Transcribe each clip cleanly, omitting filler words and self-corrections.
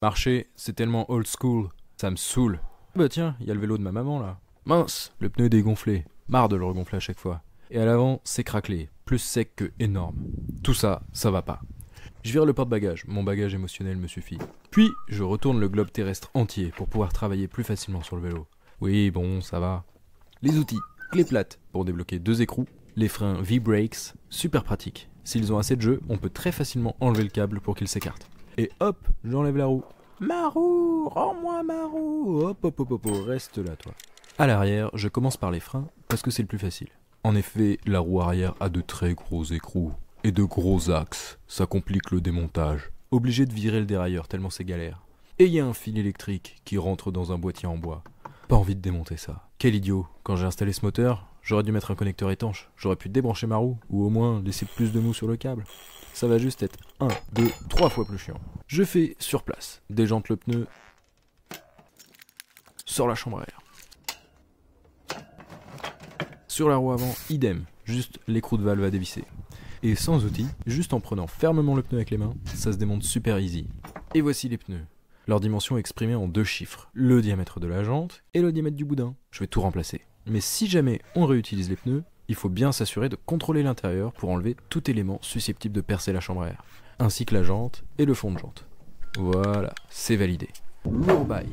Marcher, c'est tellement old school, ça me saoule. Bah tiens, il y a le vélo de ma maman là. Mince, le pneu est dégonflé. Marre de le regonfler à chaque fois. Et à l'avant, c'est craquelé, plus sec que énorme. Tout ça, ça va pas. Je vire le porte-bagages, mon bagage émotionnel me suffit. Puis, je retourne le globe terrestre entier pour pouvoir travailler plus facilement sur le vélo. Oui, bon, ça va. Les outils, clé plate pour débloquer 2 écrous, les freins V-Brakes, super pratique. S'ils ont assez de jeu, on peut très facilement enlever le câble pour qu'il s'écarte. Et hop, j'enlève la roue. Ma roue, rends-moi ma roue. Hop, hop, hop, hop, hop, reste là, toi. À l'arrière, je commence par les freins parce que c'est le plus facile. En effet, la roue arrière a de très gros écrous et de gros axes. Ça complique le démontage. Obligé de virer le dérailleur tellement c'est galère. Et il y a un fil électrique qui rentre dans un boîtier en bois. Pas envie de démonter ça. Quel idiot. Quand j'ai installé ce moteur, j'aurais dû mettre un connecteur étanche. J'aurais pu débrancher ma roue ou au moins laisser plus de mou sur le câble. Ça va juste être 1, 2, 3 fois plus chiant. Je fais sur place. Déjante le pneu. Sors la chambre à air. Sur la roue avant, idem. Juste l'écrou de valve à dévisser. Et sans outil, juste en prenant fermement le pneu avec les mains, ça se démonte super easy. Et voici les pneus. Leur dimension est exprimée en 2 chiffres, le diamètre de la jante et le diamètre du boudin. Je vais tout remplacer. Mais si jamais on réutilise les pneus, il faut bien s'assurer de contrôler l'intérieur pour enlever tout élément susceptible de percer la chambre à air, ainsi que la jante et le fond de jante. Voilà, c'est validé. Lourd bail.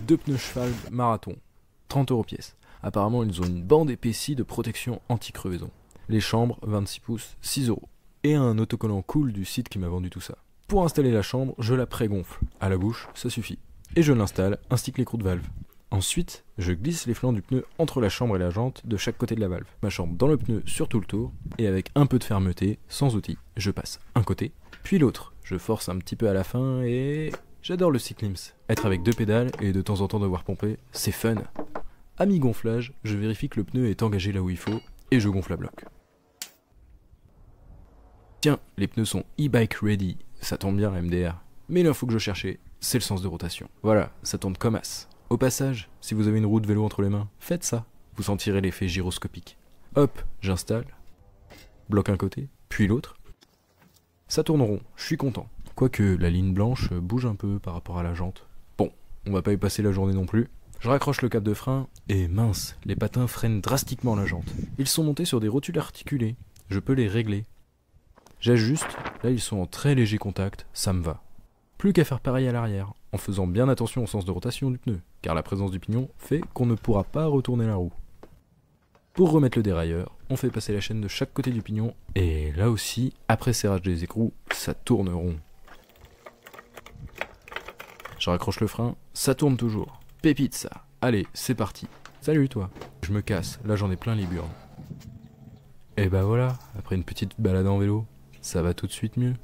2 pneus cheval marathon, 30 € pièce. Apparemment, ils ont une bande épaissie de protection anti-crevaison. Les chambres, 26 pouces, 6 €. Et un autocollant cool du site qui m'a vendu tout ça. Pour installer la chambre, je la pré-gonfle. À la bouche, ça suffit. Et je l'installe, ainsi que l'écrou de valve. Ensuite, je glisse les flancs du pneu entre la chambre et la jante de chaque côté de la valve. Ma chambre dans le pneu sur tout le tour, et avec un peu de fermeté, sans outil, je passe un côté, puis l'autre. Je force un petit peu à la fin et... J'adore le cyclims. Être avec 2 pédales et de temps en temps devoir pomper, c'est fun. À mi-gonflage, je vérifie que le pneu est engagé là où il faut, et je gonfle à bloc. Tiens, les pneus sont e-bike ready, ça tombe bien MDR. Mais l'info que je cherchais, c'est le sens de rotation. Voilà, ça tourne comme as. Au passage, si vous avez une roue de vélo entre les mains, faites ça. Vous sentirez l'effet gyroscopique. Hop, j'installe. Bloque un côté, puis l'autre. Ça tourne rond, je suis content. Quoique la ligne blanche bouge un peu par rapport à la jante. Bon, on va pas y passer la journée non plus. Je raccroche le câble de frein, et mince, les patins freinent drastiquement la jante. Ils sont montés sur des rotules articulées. Je peux les régler. J'ajuste, là ils sont en très léger contact, ça me va. Plus qu'à faire pareil à l'arrière, en faisant bien attention au sens de rotation du pneu, car la présence du pignon fait qu'on ne pourra pas retourner la roue. Pour remettre le dérailleur, on fait passer la chaîne de chaque côté du pignon, et là aussi, après serrage des écrous, ça tourne rond. Je raccroche le frein, ça tourne toujours. Pépite ça. Allez, c'est parti. Salut toi. Je me casse, là j'en ai plein les burnes. Et bah voilà, après une petite balade en vélo, ça va tout de suite mieux.